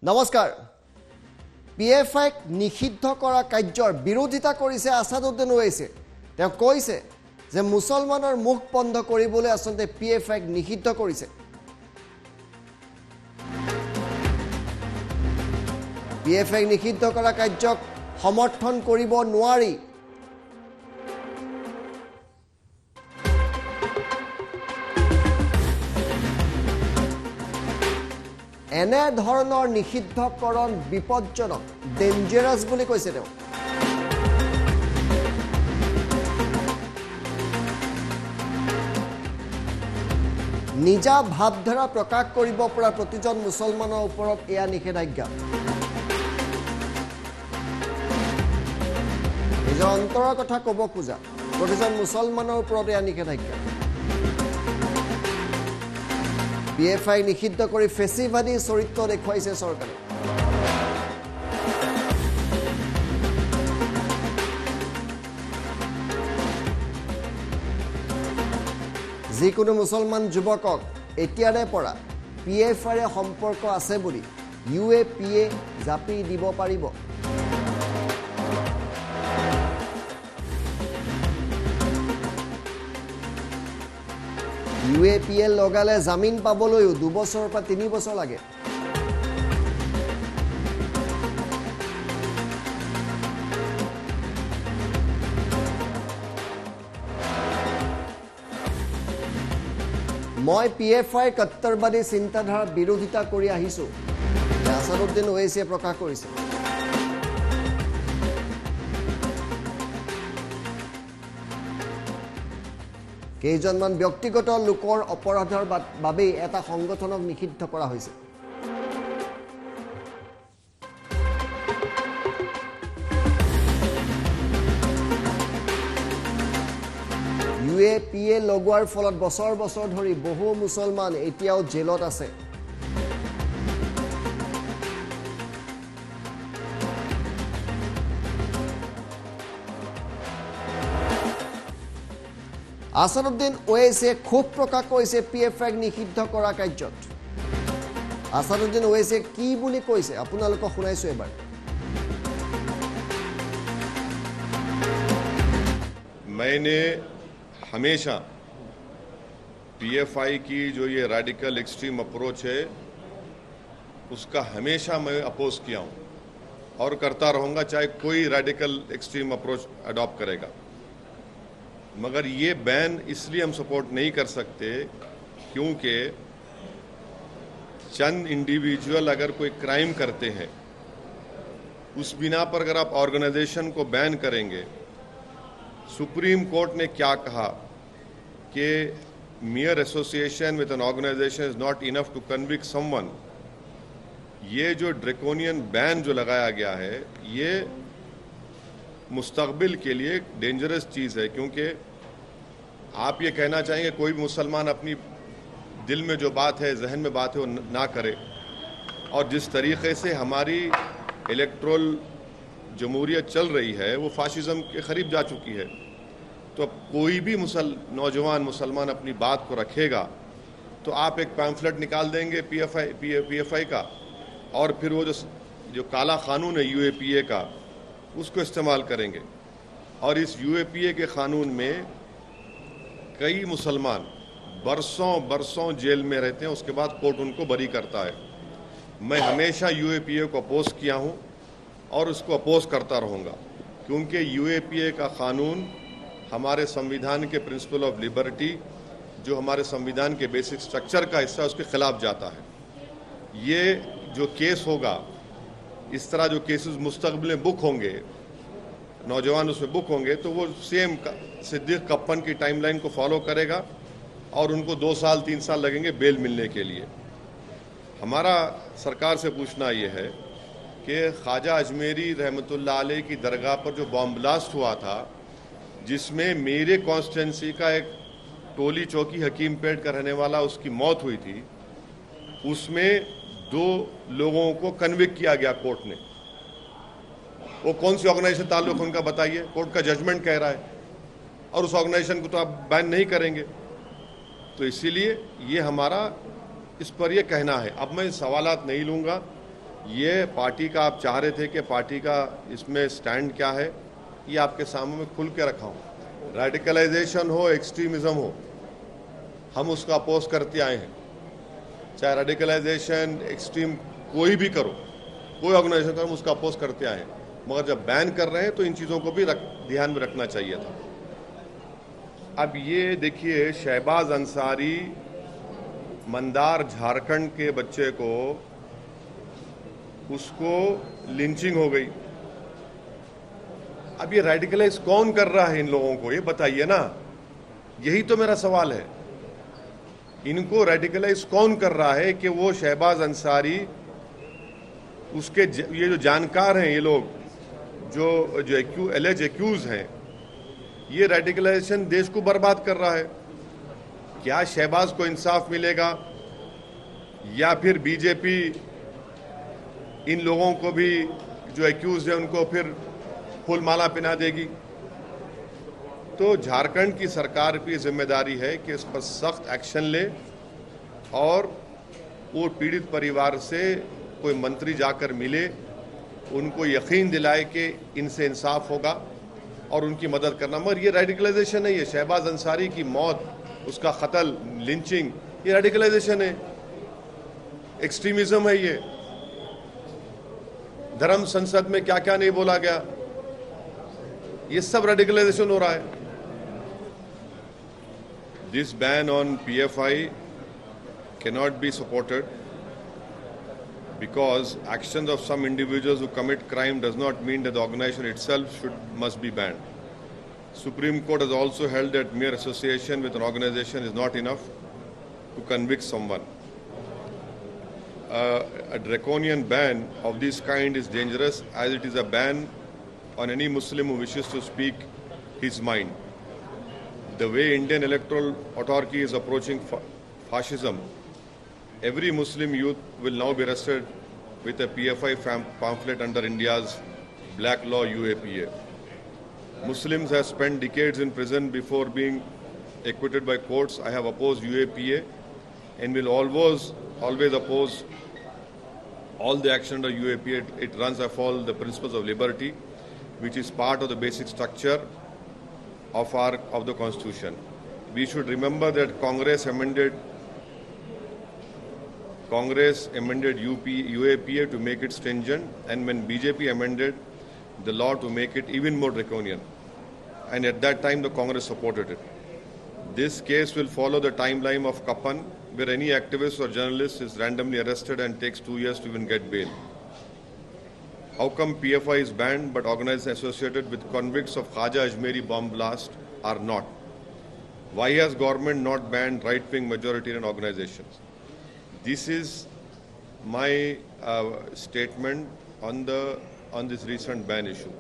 নমস্কাৰ পিএফআইক নিষিদ্ধ কৰা কাৰ্যৰ বিৰোধিতা কৰিছে আছাদুদ্দিন ওৱেইছে। তেওঁ কৈছে যে মুছলমানৰ মুখ বন্ধ কৰিবলৈ আসলে পিএফআইক নিষিদ্ধ কৰিছে। পিএফআইক নিষিদ্ধ কৰা কাৰ্যক সমৰ্থন কৰিব নোৱাৰি। এনে ধৰণৰ নিষিদ্ধকৰণ বিপজ্জনক ডেঞ্জাৰাছ বুলি কৈছে তেওঁ। নিজা ভাৱধাৰা প্ৰকাশ কৰিব পৰা প্ৰতিজন মুছলমানৰ ওপৰত এয়া নিষেধাজ্ঞা। নিজৰ অন্তৰৰ কথা ক'ব খোজা প্ৰতিজন মুছলমানৰ ওপৰত এয়া নিষেধাজ্ঞা। পিএফআই নিষিদ্ধ কৰি ফেচিবাদী চৰিত্ৰ দেখুৱাইছে চৰকাৰে। যিকোনো মুছলমান যুৱকক এতিয়াৰে পৰা পিএফআইৰে সম্পৰ্ক আছে বুলি UAPA জাপি দিব পাৰিব। UAPA লগালে জামিন পাবলৈও 2 বছৰৰ পৰা 3 বছৰ লাগে। মই পিএফআইৰ কট্টৰবাদী চিন্তাধাৰাৰ বিৰোধিতা কৰি আহিছোঁ, আছাদুদ্দিন ওৱেইছে প্ৰকাশ কৰিছে। কেইজনমান ব্যক্তিগত লোকৰ অপৰাধৰ বাবেই এটা সংগঠনক নিষিদ্ধ কৰা হৈছে। UAPA লগোৱাৰ ফলত বছৰ বছৰ ধৰি বহু মুছলমান এতিয়াও জেলত আছে। আছাদুদ্দিন ওৱেইছে ক্ষোভ প্ৰকাশ কৰিছে পিএফআইক নিষিদ্ধ কৰা কাৰ্যত। আছাদুদ্দিন ওৱেইছে কি বুলি কৈছে আপোনালোকক শুনাইছো এবাৰ। मैंने हमेशा पीएफआई की जो ये रेडिकल एक्सट्रीम अप्रोच है उसका हमेशा मैं अपोज किया हूँ और करता रहूँगा, चाहे कोई रेडिकल एक्सट्रीम अप्रोच अडॉप्ट करेगा। मगर ये बैन इसलिए हम सपोर्ट नहीं कर सकते क्योंकि चंद इंडिविजुअल अगर कोई क्राइम करते हैं उस बिना पर अगर आप ऑर्गेनाइजेशन को बैन करेंगे, सुप्रीम कोर्ट ने क्या कहा कि mere association with an organization is not enough to convict someone। ये जो ड्रैकोनियन बैन जो लगाया गया है ये मुस्तकबिल के लिए डेंजरस चीज़ है, क्योंकि आप ये कहना चाहेंगे कोई भी मुसलमान अपनी दिल में जो बात है, जहन में बात है वो ना करे। और जिस तरीक़े से हमारी इलेक्ट्रल जमहूरियत चल रही है वो फाशिज़म के करीब जा चुकी है। तो अब कोई भी नौजवान मुसलमान अपनी बात को रखेगा तो आप एक पैम्फलेट निकाल देंगे पीएफआई का और फिर वो जो काला कानून है UAPA का उसको इस्तेमाल करेंगे। और इस UAPA के कानून में कई मुसलमान बरसों जेल में रहते हैं, उसके बाद कोर्ट उनको बरी करता है। मैं हमेशा UAPA को अपोज किया हूँ और उसको अपोज करता रहूँगा, क्योंकि UAPA का कानून हमारे संविधान के प्रिंसिपल ऑफ लिबर्टी, जो हमारे संविधान के बेसिक स्ट्रक्चर का हिस्सा, उसके खिलाफ जाता है। ये जो केस होगा, इस तरह जो केसेस मुस्तकबिल में बुक होंगे, नौजवान उसमें बुक होंगे, तो वो सेम सिद्दीक कप्पन की टाइमलाइन को फॉलो करेगा और उनको 2 साल 3 साल लगेंगे बेल मिलने के लिए। हमारा सरकार से पूछना ये है कि ख्वाजा अजमेरी रहमतुल्लाह अलैह की दरगाह पर जो बॉम्ब ब्लास्ट हुआ था, जिसमें मेरे कॉन्स्टिट्यूंसी का एक टोली चौकी हकीमपेट का रहने वाला उसकी मौत हुई थी, उसमें 2 लोगों को कन्विक्ट किया गया कोर्ट ने। वो कौन सी ऑर्गेनाइजेशन ताल्लुक उनका बताइए, कोर्ट का जजमेंट कह रहा है, और उस ऑर्गेनाइजेशन को तो आप बैन नहीं करेंगे। तो इसीलिए ये हमारा इस पर ये कहना है। अब मैं सवालात नहीं लूँगा, ये पार्टी का आप चाह रहे थे कि पार्टी का इसमें स्टैंड क्या है, ये आपके सामने में खुल के रखा हूँ। रेडिकलाइजेशन हो, एक्सट्रीमिज्म हो, हम उसका अपोज करते आए हैं। चाहे रेडिकलाइजेशन, एक्सट्रीम कोई भी करो, कोई ऑर्गेनाइजेशन करो, हम उसका अपोज करते आए हैं। मगर जब बैन कर रहे हैं तो इन चीज़ों को भी ध्यान में रखना चाहिए था। अब ये देखिए, शहबाज अंसारी, मंदार झारखंड के बच्चे को, उसको लिंचिंग हो गई। अब ये रेडिकलाइज कौन कर रहा है इन लोगों को, ये बताइए ना। यही तो मेरा सवाल है, इनको रेडिकलाइज कौन कर रहा है कि वो शहबाज अंसारी, उसके ये जो जानकार हैं, ये लोग जो एलेज एक्यूज हैं, ये रेडिकलाइजेशन देश को बर्बाद कर रहा है। क्या शहबाज को इंसाफ मिलेगा, या फिर बीजेपी इन लोगों को भी जो एक्यूज है उनको फिर फूल माला पहना देगी? तो झारखंड की सरकार की जिम्मेदारी है कि इस पर सख्त एक्शन ले और वो पीड़ित परिवार से कोई मंत्री जाकर मिले, उनको यकीन दिलाए कि इनसे इंसाफ होगा और उनकी मदद करना। मगर ये रेडिकलाइजेशन नहीं है। शहबाज अंसारी की मौत, उसका कत्ल, लिंचिंग, ये रेडिकलाइजेशन है, एक्सट्रीमिज्म है। ये धर्म संसद में क्या क्या नहीं बोला गया, ये सब रेडिकलाइजेशन हो रहा है। This ban on PFI cannot be supported because actions of some individuals who commit crime does not mean that the organization itself must be banned. Supreme Court has also held that mere association with an organization is not enough to convict someone. A draconian ban of this kind is dangerous, as it is a ban on any Muslim who wishes to speak his mind. The way Indian electoral authority is approaching fascism, every Muslim youth will now be arrested with a PFI pamphlet under India's black law UAPA. Muslims have spent decades in prison before being acquitted by courts. I have opposed UAPA and will always oppose all the action under UAPA. It runs afoul the principles of liberty, which is part of the basic structure of the Constitution. We should remember that Congress amended UAPA to make it stringent, and when BJP amended the law to make it even more draconian. And at that time, the Congress supported it. This case will follow the timeline of Kapan, where any activist or journalist is randomly arrested and takes 2 years to even get bail. How come PFI is banned but organizations associated with convicts of Khaja Ajmeri bomb blast are not? Why has government not banned right-wing majoritarian organizations? This is my statement on this recent ban issue.